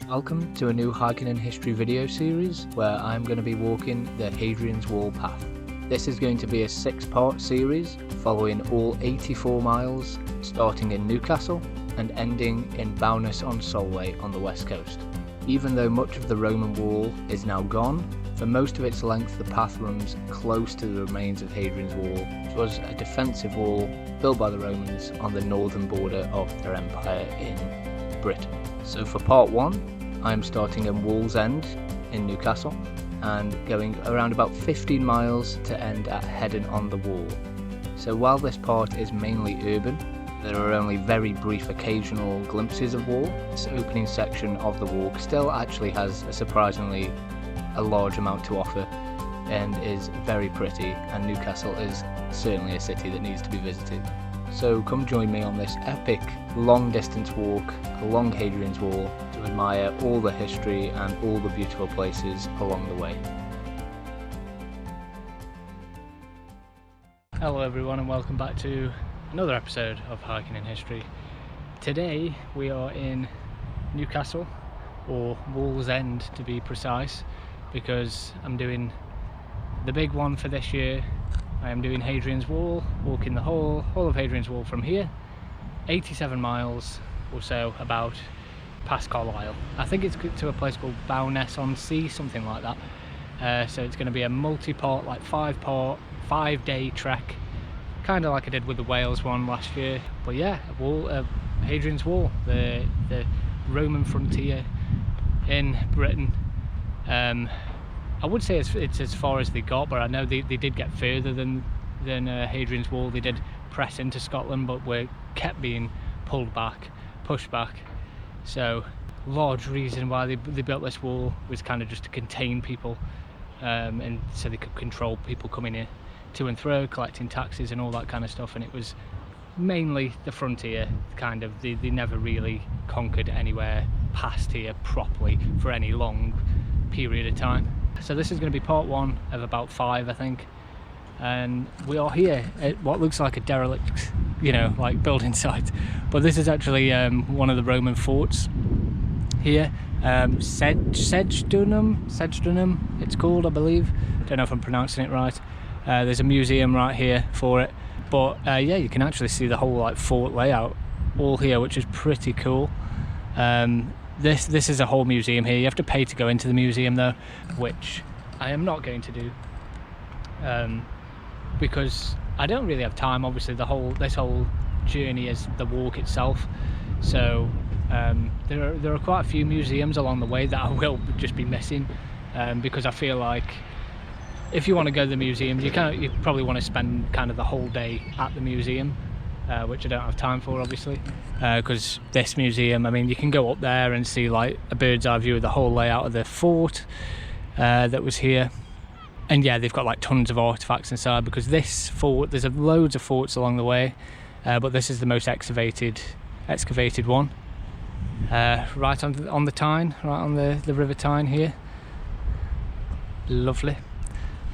Welcome to a new hiking and history video series where I'm going to be walking the Hadrian's Wall path. This is going to be a 6-part series following all 84 miles, starting in Newcastle and ending in Bowness-on-Solway on the west coast. Even though much of the Roman wall is now gone, for most of its length the path runs close to the remains of Hadrian's Wall, which was a defensive wall built by the Romans on the northern border of their empire in Britain. So for part 1, I'm starting in Wallsend in Newcastle and going around about 15 miles to end at Heddon-on-the-Wall. So while this part is mainly urban, there are only very brief occasional glimpses of wall. This opening section of the walk still actually has a large amount to offer and is very pretty, and Newcastle is certainly a city that needs to be visited. So come join me on this epic long distance walk along Hadrian's Wall to admire all the history and all the beautiful places along the way. Hello everyone and welcome back to another episode of Hiking in History. Today we are in Newcastle, or Wallsend to be precise, because I'm doing the big one for this year. I am doing Hadrian's Wall, walking the whole of Hadrian's Wall from here, 87 miles or so about past Carlisle. I think it's to a place called Bowness-on-Sea, something like that. So it's going to be a multi-part, like 5-part, 5-day trek, kind of like I did with the Wales one last year. But yeah, Hadrian's Wall, the Roman frontier in Britain. I would say it's as far as they got, but I know they did get further than Hadrian's Wall. They did press into Scotland, but were kept being pushed back. So large reason why they built this wall was kind of just to contain people, and so they could control people coming in to and fro, collecting taxes and all that kind of stuff. And it was mainly the frontier, kind of. They never really conquered anywhere past here properly for any long period of time. So this is going to be part 1 of about 5, I think, and we are here at what looks like a derelict, like building site, but this is actually one of the Roman forts here. Segedunum it's called, I believe. Don't know if I'm pronouncing it right. There's a museum right here for it, but yeah, you can actually see the whole fort layout all here, which is pretty cool. This is a whole museum here. You have to pay to go into the museum though, which I am not going to do, because I don't really have time. Obviously this whole journey is the walk itself, so there are quite a few museums along the way that I will just be missing, because I feel like if you want to go to the museums, you probably want to spend kind of the whole day at the museum, which I don't have time for, obviously, because this museum, I mean, you can go up there and see like a bird's eye view of the whole layout of the fort that was here. And yeah, they've got like tons of artifacts inside, because this fort, there's loads of forts along the way, but this is the most excavated one, right on the Tyne, right on the River Tyne here. Lovely.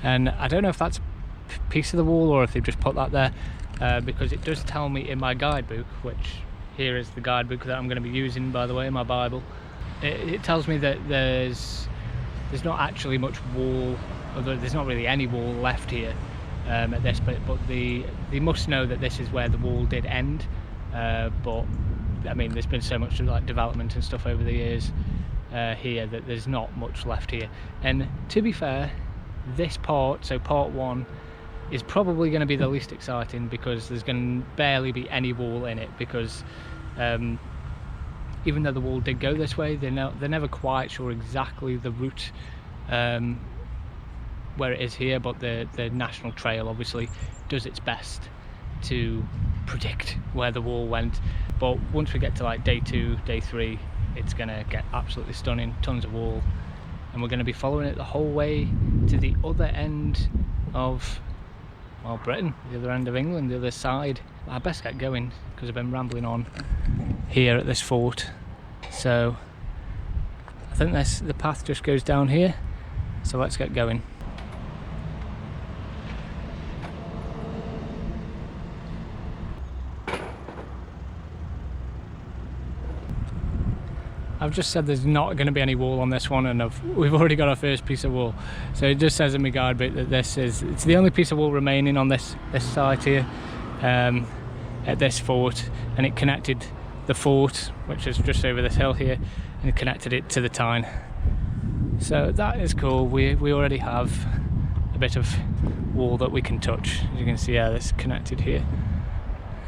And I don't know if that's a piece of the wall or if they've just put that there, because it does tell me in my guidebook, which here is the guidebook that I'm going to be using, by the way, my Bible. It tells me that there's not actually much wall, although there's not really any wall left here at this, but they must know that this is where the wall did end. But I mean, there's been so much development and stuff over the years here that there's not much left here. And to be fair, this part, so part 1, is probably going to be the least exciting, because there's going to barely be any wall in it, because even though the wall did go this way, they're never quite sure exactly the route where it is here, but the National Trail obviously does its best to predict where the wall went. But once we get to like day 2, day 3, it's going to get absolutely stunning, tons of wall, and we're going to be following it the whole way to the other end of, well, Britain, the other end of England, the other side. I best get going because I've been rambling on here at this fort. So I think the path just goes down here, so let's get going. I've just said there's not going to be any wall on this one, and we've already got our first piece of wall. So it just says in my guidebook that it's the only piece of wall remaining on this site here, at this fort, and it connected the fort, which is just over this hill here, and it connected it to the Tyne. So that is cool. We already have a bit of wall that we can touch. As you can see, yeah, it's connected here,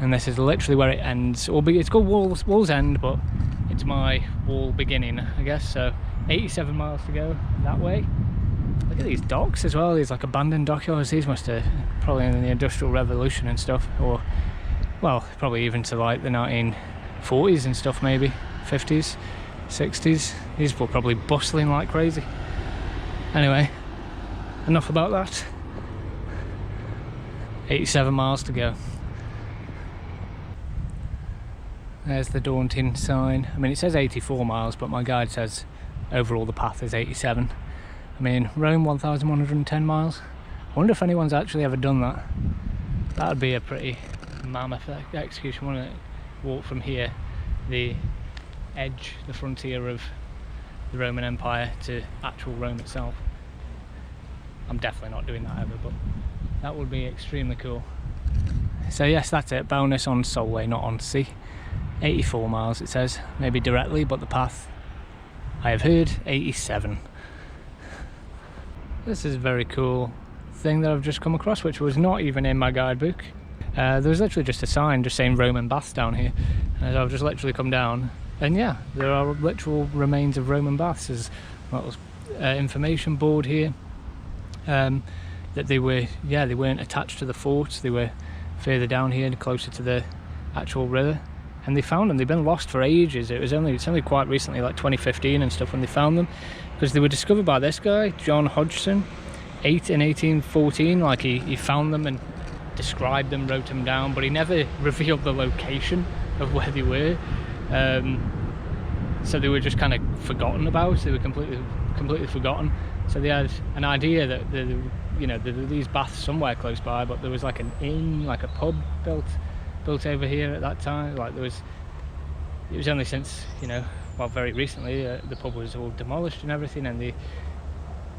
and this is literally where it ends. It's called Wallsend, but it's my wall beginning, I guess. So 87 miles to go that way. Look at these docks as well, these like abandoned dockyards. These must have probably in the Industrial Revolution and stuff, or well, probably even to like the 1940s and stuff, maybe 50s, 60s. These were probably bustling like crazy. Anyway, enough about that. 87 miles to go. There's the daunting sign. I mean, it says 84 miles, but my guide says overall the path is 87. I mean, Rome 1,110 miles. I wonder if anyone's actually ever done that. That would be a pretty mammoth execution, wouldn't it? Walk from here, the edge, the frontier of the Roman Empire, to actual Rome itself. I'm definitely not doing that ever, but that would be extremely cool. So yes, that's it. Bonus on Solway, not on sea. 84 miles it says, maybe directly, but the path, I have heard, 87. This is a very cool thing that I've just come across, which was not even in my guidebook. There was literally just a sign just saying Roman baths down here, and I've just literally come down, and yeah, there are literal remains of Roman baths. There's a little information board here, that they weren't attached to the fort. They were further down here, closer to the actual river. And they found them. They've been lost for ages. It's only quite recently, like 2015 and stuff, when they found them, because they were discovered by this guy, John Hodgson, in 1814. Like he found them and described them, wrote them down, but he never revealed the location of where they were. So they were just kind of forgotten about. They were completely forgotten. So they had an idea that there were these baths somewhere close by, but there was like an inn, like a pub built over here at that time. Like it was only since, very recently, the pub was all demolished and everything, and they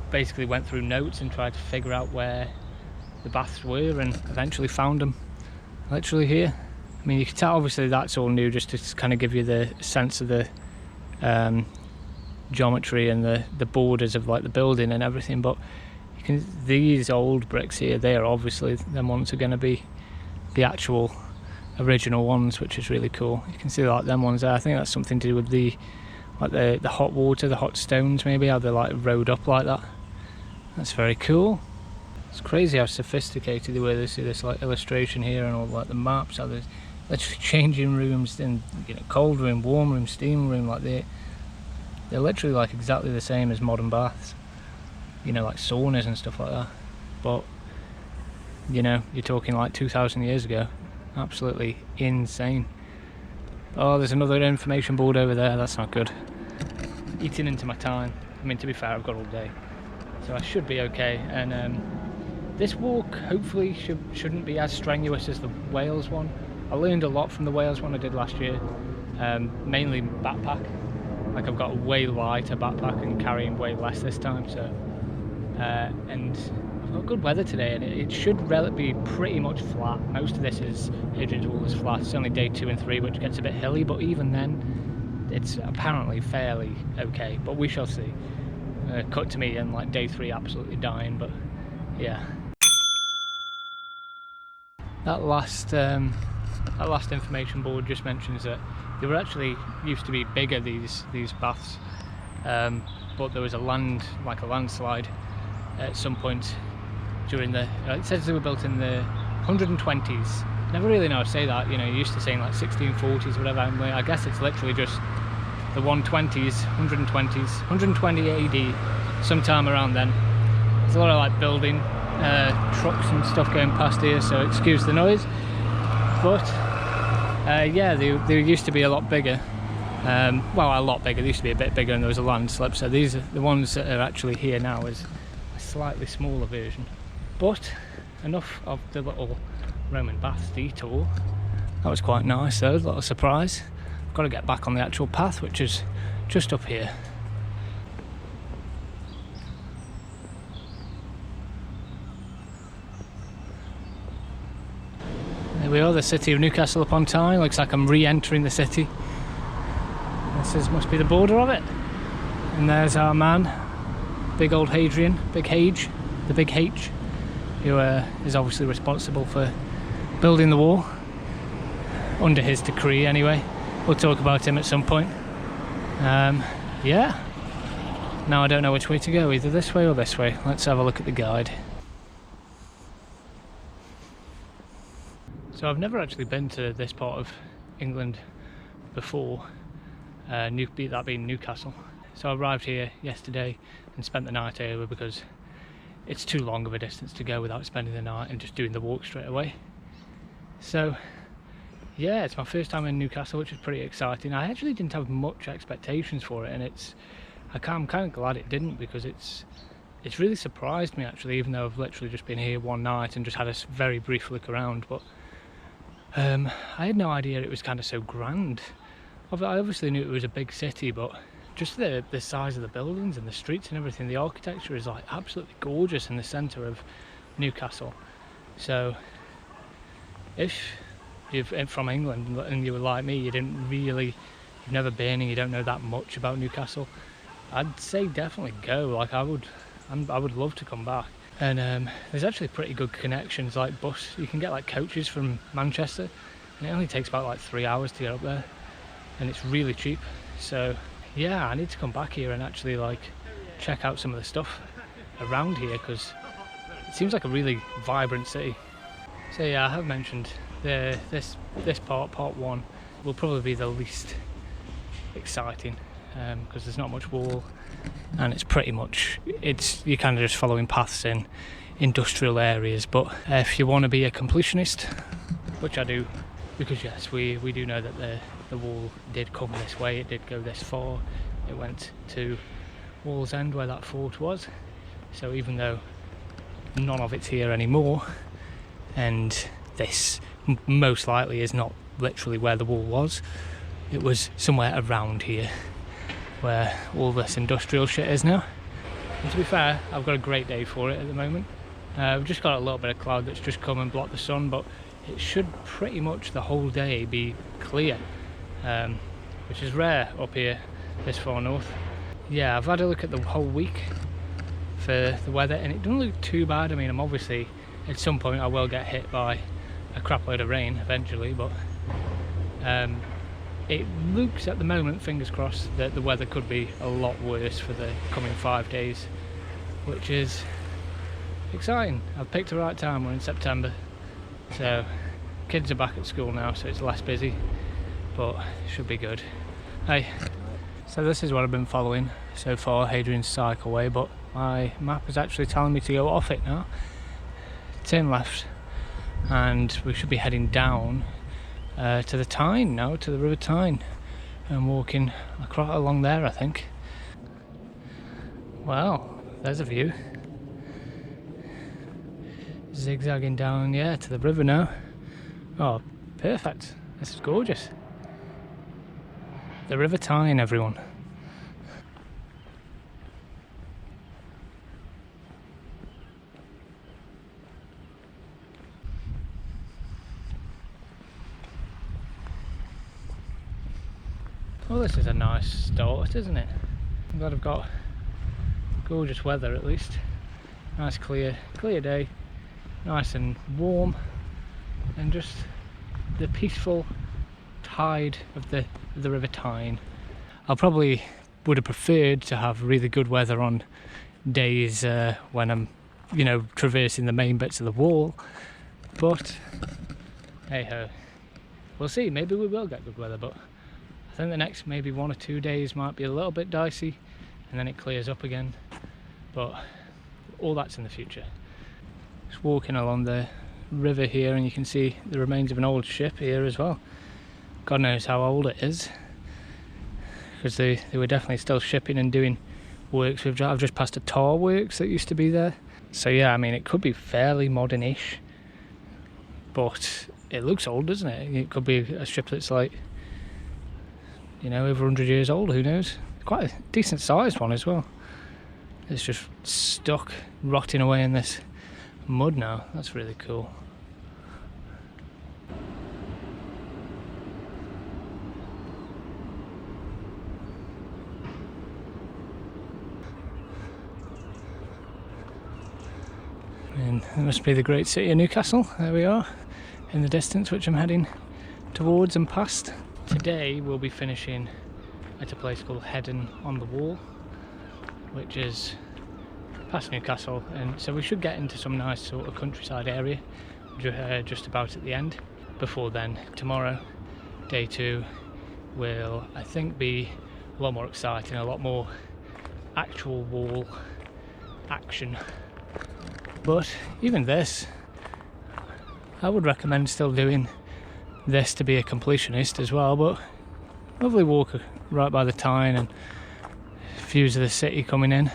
basically went through notes and tried to figure out where the baths were, and eventually found them literally here. I mean, you can tell obviously that's all new, just to kind of give you the sense of the geometry and the borders of like the building and everything. But these old bricks here, they are obviously, them ones are going to be the actual original ones, which is really cool. You can see like them ones there. I think that's something to do with the hot water, the hot stones, maybe, how they're like rode up like that. That's very cool. It's crazy how sophisticated they were. They see this like illustration here and all like the maps, how there's literally changing rooms, and cold room, warm room, steam room. Like they're literally like exactly the same as modern baths, like saunas and stuff like that. But you're talking like 2,000 years ago. Absolutely insane. Oh, there's another information board over there. That's not good. Eating into my time. I mean, to be fair, I've got all day, so I should be okay. And this walk hopefully shouldn't be as strenuous as the Wales one. I learned a lot from the Wales one I did last year. Mainly backpack. Like I've got a way lighter backpack and carrying way less this time. So and I've got good weather today, and it should be pretty much flat. Most of this is Hadrian's Wall is flat. It's only day 2 and 3 which gets a bit hilly, but even then it's apparently fairly okay, but we shall see. Cut to me and like day 3 absolutely dying, but yeah. That last information board just mentions that they were actually used to be bigger, these baths, but there was a landslide at some point during the, it says they were built in the 120s. Never really know how to say that, you're used to saying like 1640s or whatever. I guess it's literally just the 120s, 120 AD, sometime around then. There's a lot of like building, trucks and stuff going past here, so excuse the noise. But yeah, they used to be a lot bigger. Well, a lot bigger. They used to be a bit bigger, and there was a landslip. So these are the ones that are actually here now, is a slightly smaller version. But enough of the little Roman baths detour. That was quite nice though, a little surprise. Of got to get back on the actual path, which is just up here. There we are, the city of Newcastle upon Tyne. Looks like I'm re-entering the city. Must be the border of it. And there's our man, big old Hadrian, Big Hage, the Big H, who is obviously responsible for building the wall, under his decree anyway. We'll talk about him at some point. Yeah, now I don't know which way to go, either this way or this way. Let's have a look at the guide. So I've never actually been to this part of England before, that being Newcastle. So I arrived here yesterday and spent the night over because it's too long of a distance to go without spending the night and just doing the walk straight away. So yeah, it's my first time in Newcastle, which is pretty exciting. I actually didn't have much expectations for it, and I'm kind of glad it didn't, because it's really surprised me actually, even though I've literally just been here one night and just had a very brief look around. But I had no idea it was kind of so grand. I obviously knew it was a big city, but just the size of the buildings and the streets and everything, the architecture is like absolutely gorgeous in the centre of Newcastle. So if you're from England and you were like me, you've never been and you don't know that much about Newcastle, I'd say definitely go. Like I would love to come back. And there's actually pretty good connections, like you can get like coaches from Manchester, and it only takes about like 3 hours to get up there, and it's really cheap. So yeah, I need to come back here and actually like check out some of the stuff around here, because it seems like a really vibrant city. So yeah, I have mentioned this part one, will probably be the least exciting, because there's not much wall, and it's pretty much, you're kind of just following paths in industrial areas. But if you want to be a completionist, which I do, because yes, we do know that the wall did come this way, it did go this far, it went to Wallsend where that fort was. So even though none of it's here anymore, and this most likely is not literally where the wall was, it was somewhere around here where all this industrial shit is now. And to be fair, I've got a great day for it at the moment. We've just got a little bit of cloud that's just come and blocked the sun, but it should pretty much the whole day be clear, which is rare up here this far north. Yeah, I've had a look at the whole week for the weather, and it doesn't look too bad. I mean, I'm obviously at some point I will get hit by a crap load of rain eventually, but it looks at the moment, fingers crossed, that the weather could be a lot worse for the coming 5 days, which is exciting. I've picked the right time, we're in September, so kids are back at school now, so it's less busy, but it should be good. Hey, so this is what I've been following so far, Hadrian's Cycleway, but my map is actually telling me to go off it now. Turn left, and we should be heading down to the Tyne now, to the River Tyne, and walking across along there, I think. Well, there's a view. Zigzagging down, yeah, to the river now. Oh, perfect. This is gorgeous. The River Tyne, everyone. Well, this is a nice start, isn't it? I'm glad I've got gorgeous weather at least. Nice clear day, nice and warm, and just the peaceful tide of the River Tyne. I probably would have preferred to have really good weather on days when I'm, traversing the main bits of the wall, but hey ho, we'll see. Maybe we will get good weather, but I think the next maybe 1 or 2 days might be a little bit dicey, and then it clears up again, but all that's in the future. Just walking along the river here, and you can see the remains of an old ship here as well. God knows how old it is, because they were definitely still shipping and doing works. I've just passed a tar works that used to be there, so yeah, I mean, it could be fairly modern-ish, but it looks old, doesn't it? It could be a ship that's like you know, over 100 years old, who knows. Quite a decent sized one as well. It's just stuck, rotting away in this mud now. That's really cool. And it must be the great city of Newcastle. There we are, in the distance, which I'm heading towards and past. Today we'll be finishing at a place called Heddon-on-the-Wall, which is past Newcastle, and so we should get into some nice sort of countryside area just about at the end. Before then, tomorrow, day 2, will I think be a lot more exciting, a lot more actual wall action. But even this, I would recommend still doing this to be a completionist as well. But lovely walk right by the Tyne and views of the city coming in.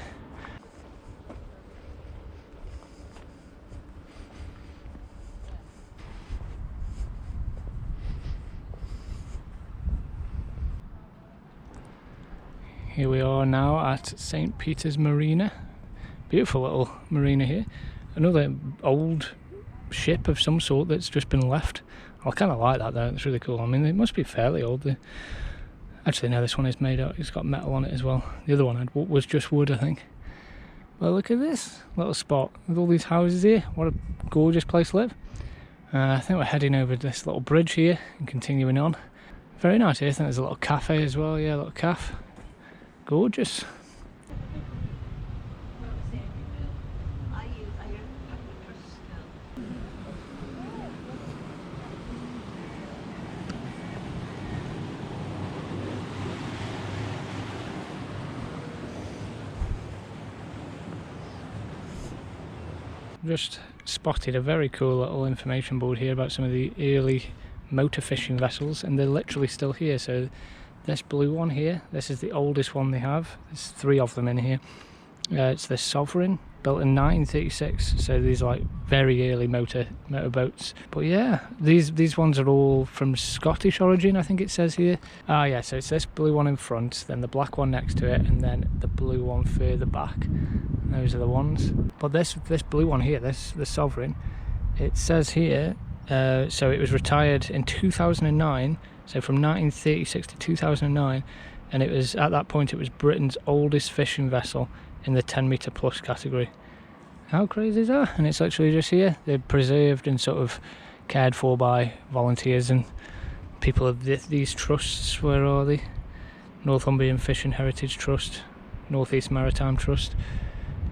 Here we are now at St. Peter's Marina. Beautiful little marina here. Another old ship of some sort that's just been left. I kind of like that though, it's really cool. I mean, it must be fairly old. Actually no, this one is made out, it's got metal on it as well. The other one was just wood, I think. Well, look at this little spot with all these houses here. What a gorgeous place to live. I think we're heading over this little bridge here and continuing on. Very nice here. I think there's a little cafe as well. Yeah, a little cafe. Gorgeous. Just spotted a very cool little information board here about some of the early motor fishing vessels, and they're literally still here. So this blue one here, this is the oldest one they have. There's 3 of them in here. It's the Sovereign, built in 1936. So these are like very early motor boats. But yeah, these ones are all from Scottish origin, I think it says here. Ah yeah, so it's this blue one in front, then the black one next to it, and then the blue one further back. Those are the ones. But this blue one here, the Sovereign, it says here, so it was retired in 2009. So from 1936 to 2009, and it was at that point it was Britain's oldest fishing vessel in the 10 metre plus category. How crazy is that? And it's literally just here. They're preserved and sort of cared for by volunteers and people of these trusts. Where are they? Northumbrian Fishing Heritage Trust, North East Maritime Trust.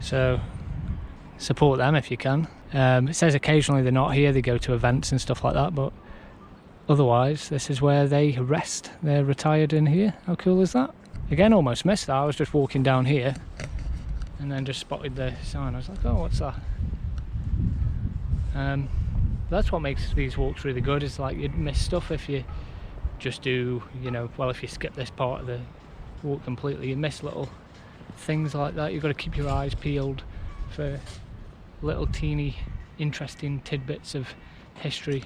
So support them if you can. It says occasionally they're not here, they go to events and stuff like that, but otherwise this is where they rest. They're retired in here. How cool is that? Again, almost missed that. I was just walking down here and then just spotted the sign. I was like, oh, what's that? That's what makes these walks really good. It's like you'd miss stuff if you just do, you know, well, if you skip this part of the walk completely, you miss little things like that. You've got to keep your eyes peeled for little teeny interesting tidbits of history.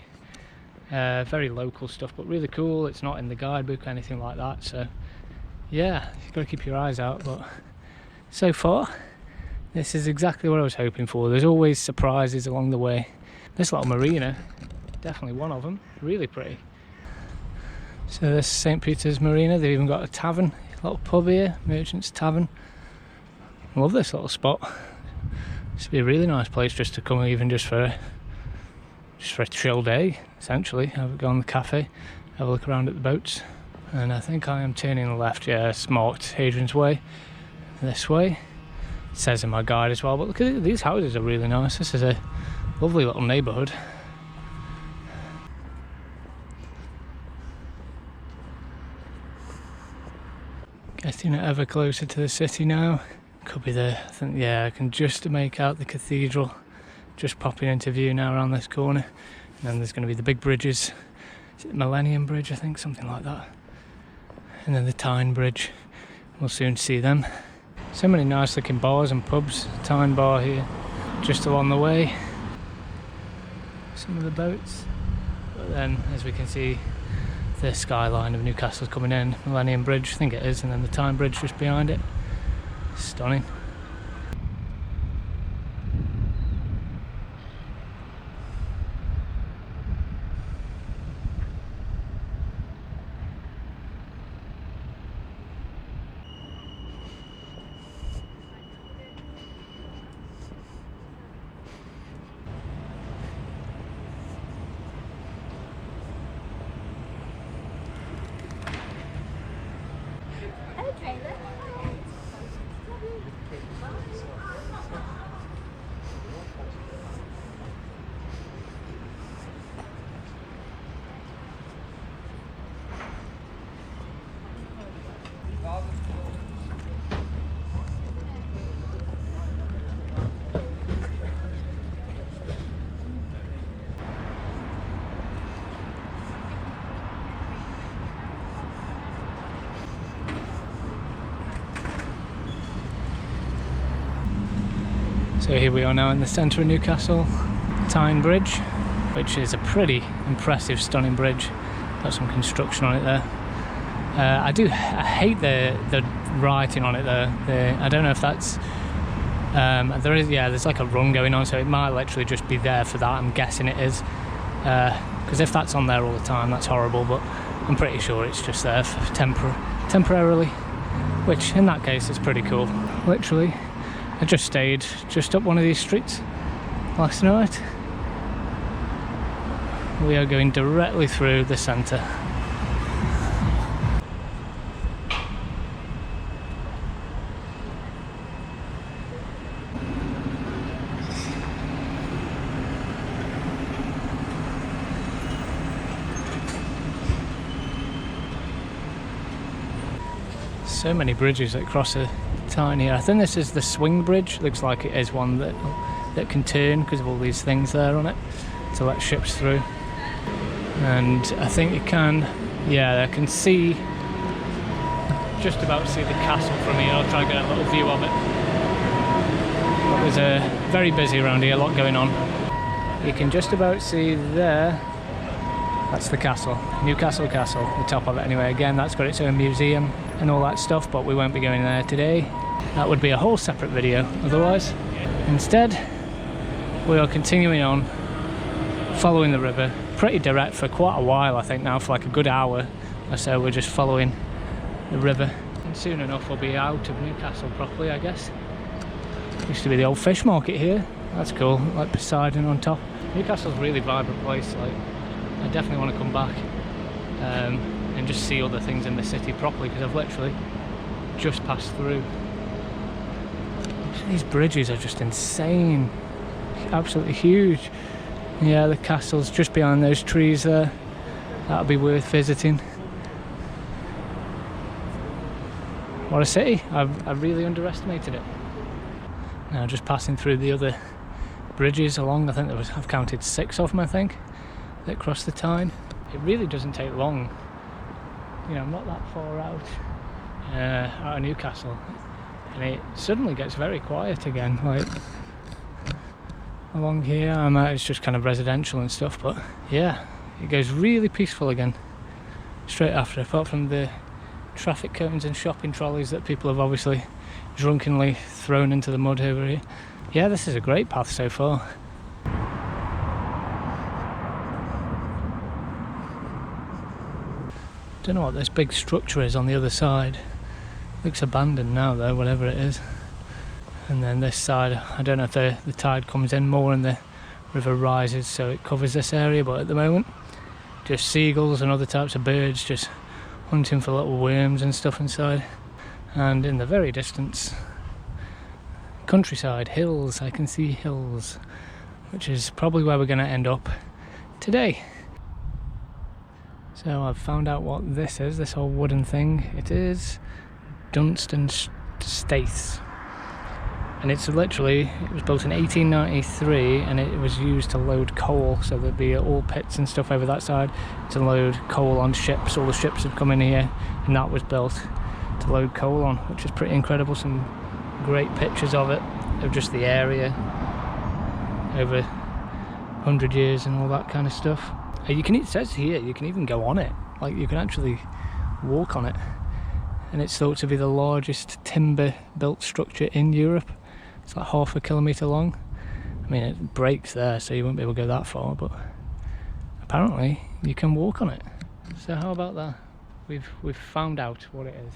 Very local stuff, but really cool. It's not in the guidebook or anything like that, so yeah, you've got to keep your eyes out. But so far this is exactly what I was hoping for. There's always surprises along the way. This little marina, definitely one of them. Really pretty. So this St. Peter's Marina, they've even got a tavern, a little pub here, Merchant's Tavern. I love this little spot. This would be a really nice place just to come, even just for a chill day, essentially. Go on the cafe, have a look around at the boats. And I think I am turning left. Yeah, it's marked Hadrian's Way, this way. It says in my guide as well, but look at it, these houses are really nice. This is a lovely little neighbourhood. Getting ever closer to the city now. Could be I think, yeah, I can just make out the cathedral just popping into view now around this corner. And then there's going to be the big bridges. Is it the Millennium Bridge, I think, something like that. And then the Tyne Bridge. We'll soon see them. So many nice looking bars and pubs. Tyne Bar here, just along the way. Some of the boats. But then, as we can see, the skyline of Newcastle's coming in. Millennium Bridge, I think it is, and then the Tyne Bridge just behind it. Stunning. So here we are now in the centre of Newcastle, Tyne Bridge, which is a pretty impressive, stunning bridge. Got some construction on it there. I hate the writing on it there. I don't know if that's there's like a run going on, so it might literally just be there for that. I'm guessing it is, because if that's on there all the time, that's horrible. But I'm pretty sure it's just there for temporarily, which in that case is pretty cool. Literally, I just stayed just up one of these streets last night. We are going directly through the centre. So many bridges that cross a Tyne here. I think this is the swing bridge. Looks like it is one that can turn because of all these things there on it to let ships through. And I think you can, I can see, just about see the castle from here. I'll try and get a little view of it. But there's very busy around here, a lot going on. You can just about see there, that's the castle, Newcastle Castle, the top of it anyway. Again, that's got its own museum and all that stuff, but we won't be going there today. That would be a whole separate video otherwise. Instead, we are continuing on, following the river, pretty direct for quite a while, I think now, for like a good hour or so. We're just following the river, and soon enough we'll be out of Newcastle properly, I guess. Used to be the old fish market here. That's cool, like Poseidon on top. Newcastle's a really vibrant place. Like, I definitely want to come back and just see other things in the city properly, because I've literally just passed through. These bridges are just insane, absolutely huge. Yeah, the castle's just behind those trees there. That'll be worth visiting. What a city. I've really underestimated it. Now just passing through the other bridges along. I think I've counted 6 of them, I think, that cross the Tyne. It really doesn't take long. You know, I'm not that far out of Newcastle, and it suddenly gets very quiet again. Like along here, it's just kind of residential and stuff, but yeah, it goes really peaceful again straight after, apart from the traffic cones and shopping trolleys that people have obviously drunkenly thrown into the mud over here. Yeah, this is a great path so far. Don't know what this big structure is on the other side. Looks abandoned now though, whatever it is. And then this side, I don't know if the tide comes in more and the river rises so it covers this area, but at the moment just seagulls and other types of birds just hunting for little worms and stuff inside. And in the very distance, countryside, hills. I can see hills, which is probably where we're going to end up today. So I've found out what this is, this whole wooden thing. It is Dunstan Staithes. And it's literally, it was built in 1893 and it was used to load coal, so there'd be all pits and stuff over that side to load coal on ships. All the ships had come in here and that was built to load coal on, which is pretty incredible. Some great pictures of it, of just the area over 100 years and all that kind of stuff. It says here you can even go on it. like you can actually walk on it, and it's thought to be the largest timber built structure in Europe. It's like 1/2 kilometre long. I mean, it breaks there, so you won't be able to go that far, but apparently you can walk on it. So how about that? We've found out what it is.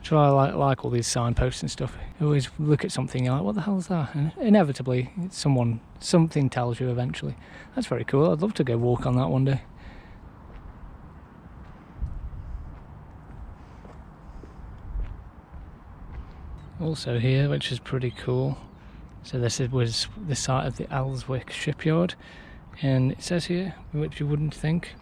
So I like all these signposts and stuff. You always look at something, you're like, what the hell is that? And inevitably, something tells you eventually. That's very cool. I'd love to go walk on that one day. Also here, which is pretty cool. So this was the site of the Ellswick shipyard, and it says here, which you wouldn't think,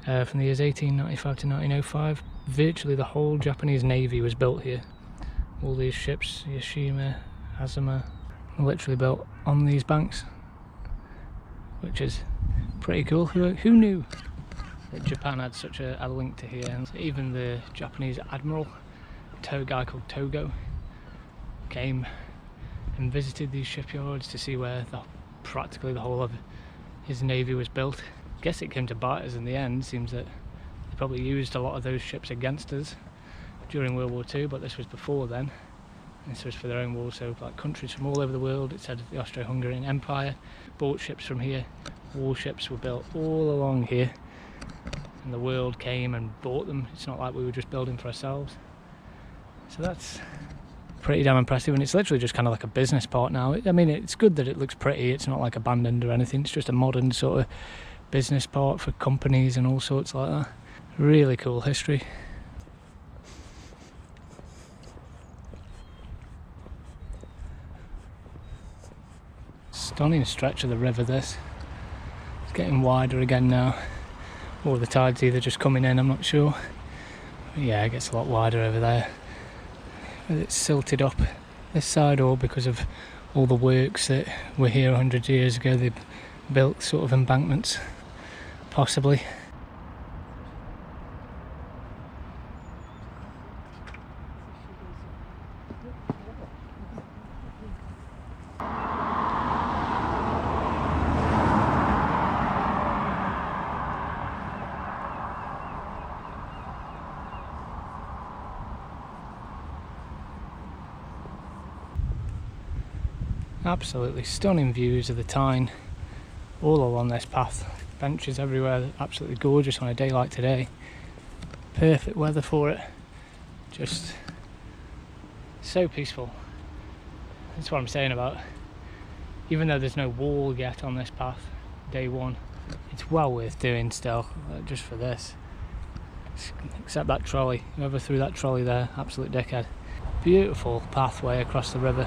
from the years 1895 to 1905, virtually the whole Japanese navy was built here. All these ships, Yashima, Azuma, were literally built on these banks, which is pretty cool. Who knew that Japan had such a link to here? And even the Japanese admiral, a guy called Togo, came and visited these shipyards to see where practically the whole of his navy was built. I guess it came to bite us in the end. Seems that they probably used a lot of those ships against us during World War II, but this was before then. This was for their own war, so like countries from all over the world, it said the Austro-Hungarian Empire bought ships from here. Warships were built all along here, and the world came and bought them. It's not like we were just building for ourselves. So that's pretty damn impressive, and it's literally just kind of like a business park now. I mean, it's good that it looks pretty. It's not like abandoned or anything. It's just a modern sort of business park for companies and all sorts like that. Really cool history. Stunning stretch of the river this. It's getting wider again now, or the tide's either just coming in, I'm not sure. But yeah, it gets a lot wider over there. It's silted up this side, or because of all the works that were here 100 years ago, they built sort of embankments, possibly. Absolutely stunning views of the Tyne all along this path. Benches everywhere, absolutely gorgeous on a day like today. Perfect weather for it. Just so peaceful. That's what I'm saying about, even though there's no wall yet on this path, day one, it's well worth doing still, just for this. Except that trolley, whoever threw that trolley there, absolute dickhead. Beautiful pathway across the river.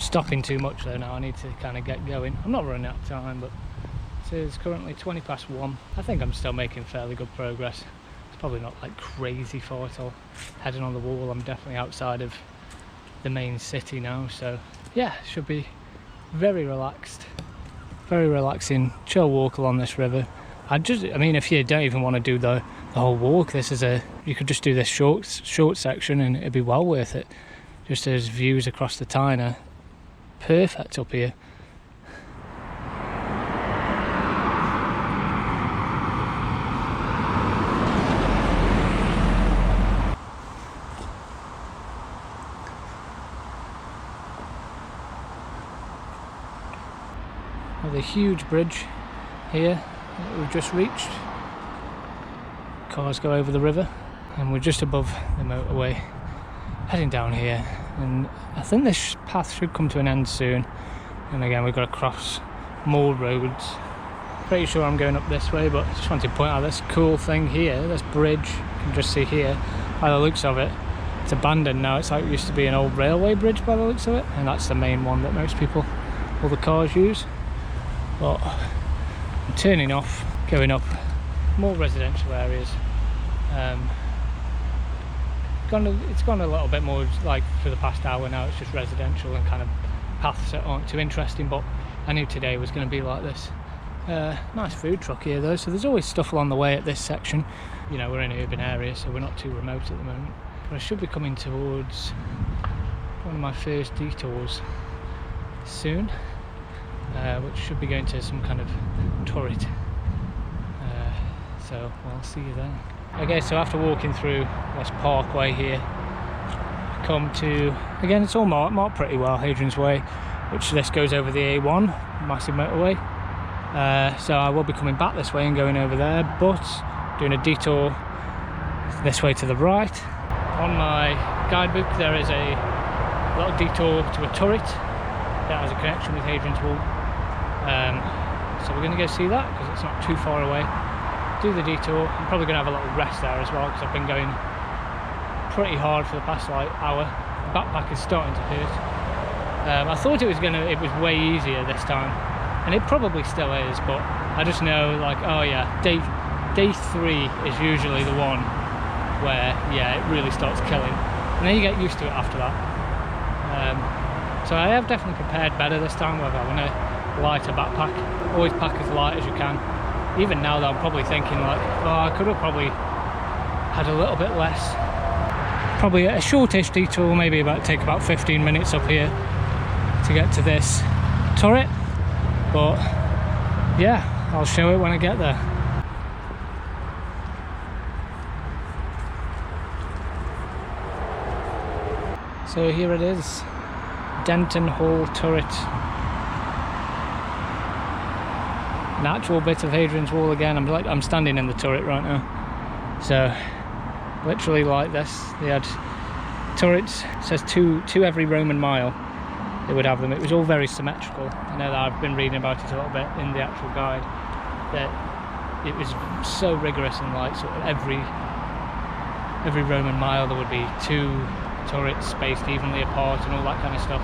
Stopping too much though now, I need to kind of get going. I'm not running out of time, but it is currently 1:20. I think I'm still making fairly good progress. It's probably not like crazy far at all. Heddon-on-the-Wall, I'm definitely outside of the main city now, so yeah, should be very relaxed. Very relaxing, chill walk along this river. I mean, if you don't even want to do the whole walk, you could just do this short section and it'd be well worth it. Just as views across the Tyne are perfect up here. There's a huge bridge here that we've just reached. Cars go over the river, and we're just above the motorway, heading down here. And I think this path should come to an end soon, and again we've got to cross more roads. Pretty sure I'm going up this way, but I just wanted to point out this cool thing here, this bridge. You can just see here, by the looks of it, it's abandoned now. It's like it used to be an old railway bridge by the looks of it, and that's the main one that most people, all the cars use. But I'm turning off, going up more residential areas. It's gone a little bit more like for the past hour now. It's just residential and kind of paths that aren't too interesting, but I knew today was going to be like this. Nice food truck here though, so there's always stuff along the way at this section. You know, we're in an urban area, so we're not too remote at the moment, but I should be coming towards one of my first detours soon, which should be going to some kind of turret So I'll see you there. Okay, so after walking through this parkway here, I come to, again, it's all marked pretty well, Hadrian's Way, which this goes over the A1, massive motorway. So I will be coming back this way and going over there, but doing a detour this way to the right. On my guidebook there is a little detour to a turret that has a connection with Hadrian's Wall. So we're going to go see that because it's not too far away. Do the detour. I'm probably going to have a little rest there as well because I've been going pretty hard for the past like hour. The backpack is starting to hurt. I thought it was way easier this time, and it probably still is, but I just know, like, oh yeah, day 3 is usually the one where, yeah, it really starts killing, and then you get used to it after that. So I have definitely prepared better this time with having a lighter backpack. Always pack as light as you can. Even now though, I'm probably thinking like, oh, I could have probably had a little bit less. Probably a shortish detour, maybe take about 15 minutes up here to get to this turret, but yeah, I'll show it when I get there. So here it is, Denton Hall turret. An actual bit of Hadrian's Wall again. I'm standing in the turret right now. So literally like this. They had turrets, it says two every Roman mile they would have them. It was all very symmetrical. I know that I've been reading about it a little bit in the actual guide, that it was so rigorous, and like sort of every Roman mile there would be 2 turrets spaced evenly apart and all that kind of stuff.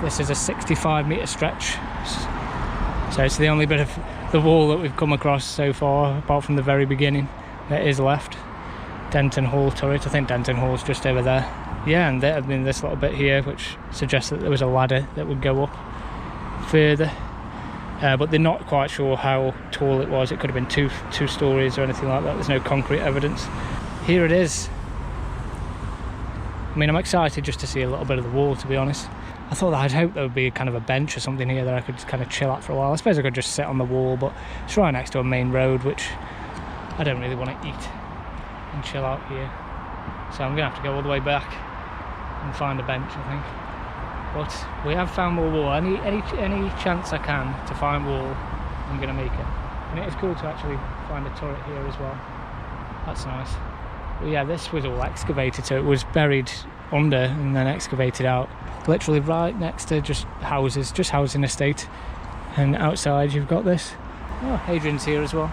This is a 65-metre stretch, so it's the only bit of the wall that we've come across so far, apart from the very beginning, that is left. Denton Hall turret. I think Denton Hall's just over there. Yeah, and I mean this little bit here, which suggests that there was a ladder that would go up further, but they're not quite sure how tall it was. It could have been two stories or anything like that. There's no concrete evidence. Here it is. I mean, I'm excited just to see a little bit of the wall, to be honest. I'd hoped there would be kind of a bench or something here that I could just kind of chill at for a while. I suppose I could just sit on the wall, but it's right next to a main road, which I don't really want to eat and chill out here. So I'm going to have to go all the way back and find a bench, I think. But we have found more wall. Any chance I can to find wall, I'm going to make it. And it is cool to actually find a turret here as well. That's nice. But yeah, this was all excavated, so it was buried under and then excavated out. Literally right next to just housing estate. And outside you've got this. Oh, Hadrian's here as well.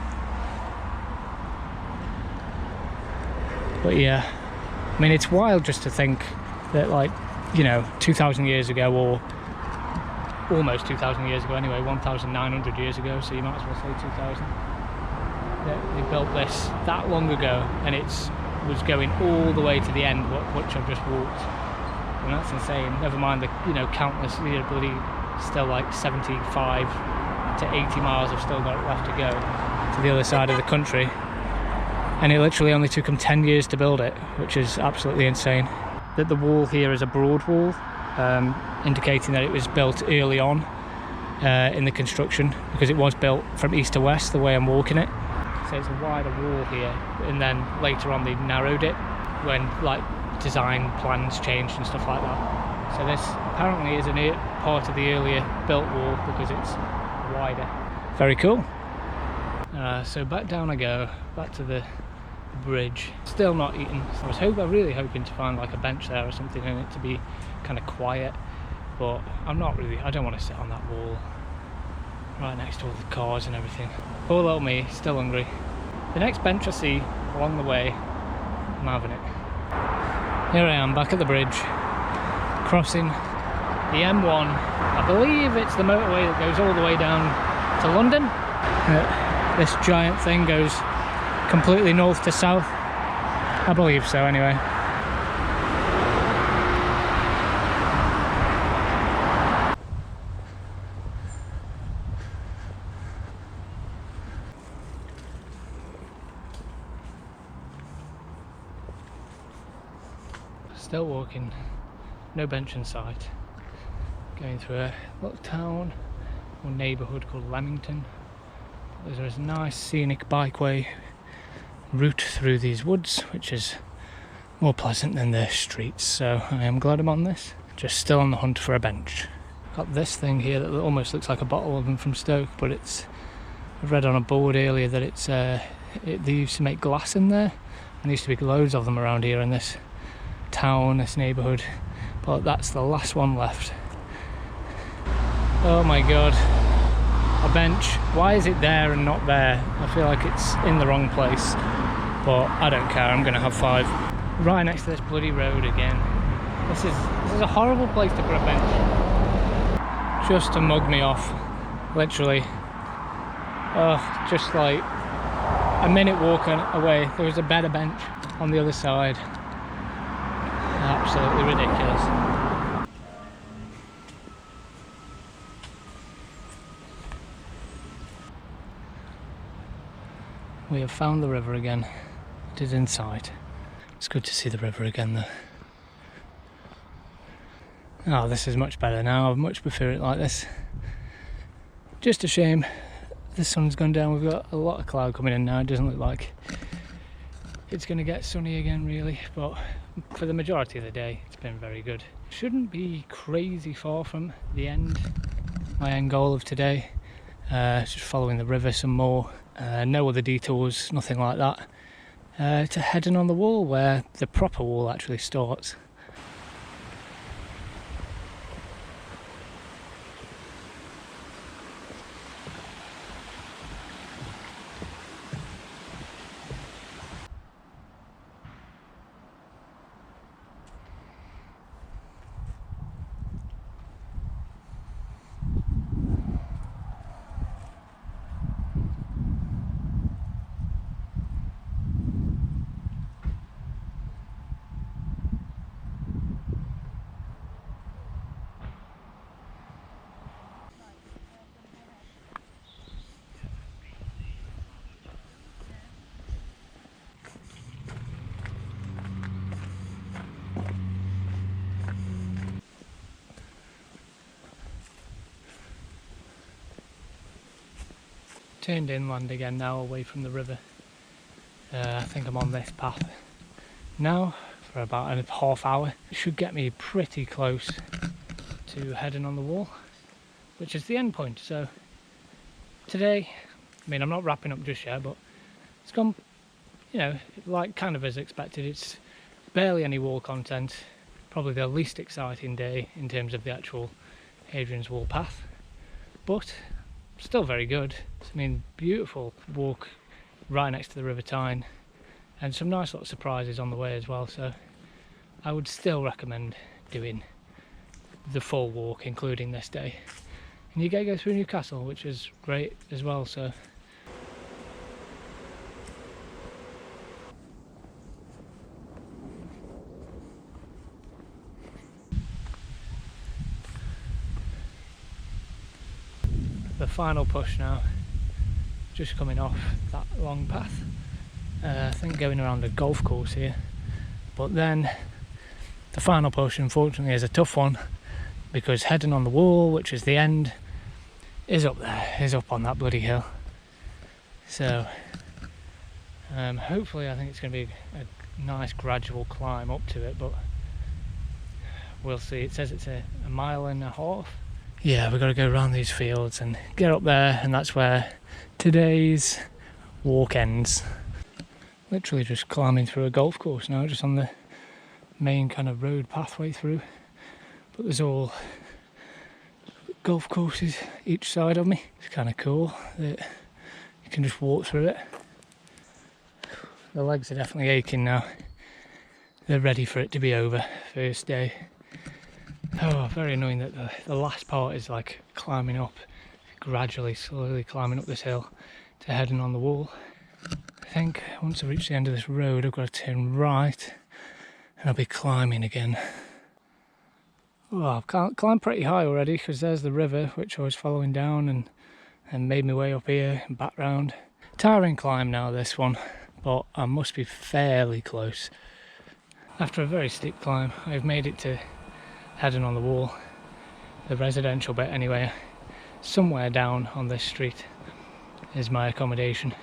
But yeah, I mean, it's wild just to think that, like, you know, 2,000 years ago, or almost 2,000 years ago anyway, 1,900 years ago, so you might as well say 2,000, that they built this that long ago, and it was going all the way to the end, which I've just walked. And that's insane. Never mind the, you know, countless, bloody, still like 75 to 80 miles I've still got left to go to the other side of the country. And it literally only took them 10 years to build it, which is absolutely insane. That the wall here is a broad wall, indicating that it was built early on in the construction, because it was built from east to west the way I'm walking it. So it's a wider wall here, and then later on they narrowed it when, like, design plans changed and stuff like that. So this apparently is a part of the earlier built wall because it's wider. Very cool. So back down I go, back to the bridge. Still not eaten. I was really hoping to find like a bench there or something in it to be kind of quiet, but I don't want to sit on that wall right next to all the cars and everything. Poor little me, still hungry. The next bench I see along the way, I'm having it. Here I am, back at the bridge, crossing the M1. I believe it's the motorway that goes all the way down to London. This giant thing goes completely north to south. I believe so, anyway. Still walking, no bench in sight. Going through a little town or neighbourhood called Leamington. There's a nice scenic bikeway route through these woods, which is more pleasant than the streets, so I am glad I'm on this. Just still on the hunt for a bench. Got this thing here that almost looks like a bottle oven from Stoke, but I've read on a board earlier that they used to make glass in there, and there used to be loads of them around here in this town, this neighbourhood, but that's the last one left. Oh my god, a bench. Why is it there and not there? I feel like it's in the wrong place, but I don't care, I'm gonna have 5. Right next to this bloody road again. This is a horrible place to put a bench. Just to mug me off, literally. Oh, just like a minute walk away, there was a better bench on the other side. Absolutely ridiculous. We have found the river again. It is in sight. It's good to see the river again though. Oh, this is much better now. I much prefer it like this. Just a shame the sun's gone down. We've got a lot of cloud coming in now. It doesn't look like it's going to get sunny again really, but for the majority of the day it's been very good. Shouldn't be crazy far from the end. My end goal of today. Just following the river some more. No other detours, nothing like that. To Heddon-on-the-Wall, where the proper wall actually starts. Turned inland again now, away from the river. I think I'm on this path now for about a half hour. It should get me pretty close to Heddon-on-the-Wall, which is the end point. So today, I mean, I'm not wrapping up just yet, but it's gone, you know, like kind of as expected. It's barely any wall content, probably the least exciting day in terms of the actual Hadrian's Wall path, but still very good. I mean, beautiful walk right next to the River Tyne, and some nice little surprises on the way as well, so I would still recommend doing the full walk, including this day. And you get to go through Newcastle, which is great as well, so the final push now, just coming off that long path. I think going around a golf course here, but then the final push unfortunately is a tough one, because Heddon-on-the-Wall, which is the end, is up there, is up on that bloody hill. So hopefully I think it's going to be a nice gradual climb up to it, but we'll see. It says it's a 1.5 miles. Yeah, we've got to go around these fields and get up there, and that's where today's walk ends. Literally just climbing through a golf course now, just on the main kind of road pathway through. But there's all golf courses each side of me. It's kind of cool that you can just walk through it. The legs are definitely aching now. They're ready for it to be over, first day. Oh, very annoying that the last part is like climbing up, gradually, slowly climbing up this hill to Heddon-on-the-Wall. I think once I reach the end of this road, I've got to turn right and I'll be climbing again. Oh, I've climbed pretty high already, because there's the river, which I was following down and made my way up here and back round. Tiring climb now, this one, but I must be fairly close. After a very steep climb, I've made it to Heddon-on-the-Wall, the residential bit anyway, somewhere down on this street. is my accommodation,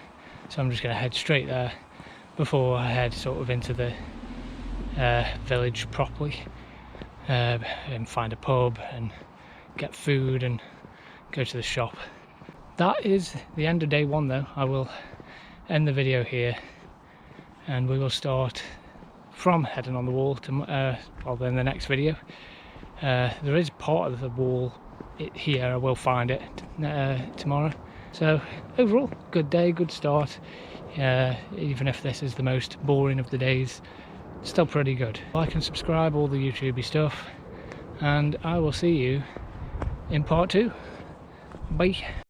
so I'm just going to head straight there before I head sort of into the village properly, and find a pub and get food and go to the shop. That is the end of day one though. I will end the video here and we will start from Heddon-on-the-Wall to well, in the next video. There is part of the wall here, I will find it tomorrow. So overall, good day, good start. Even if this is the most boring of the days, still pretty good. Like and subscribe, all the YouTubey stuff, and I will see you in part 2. Bye.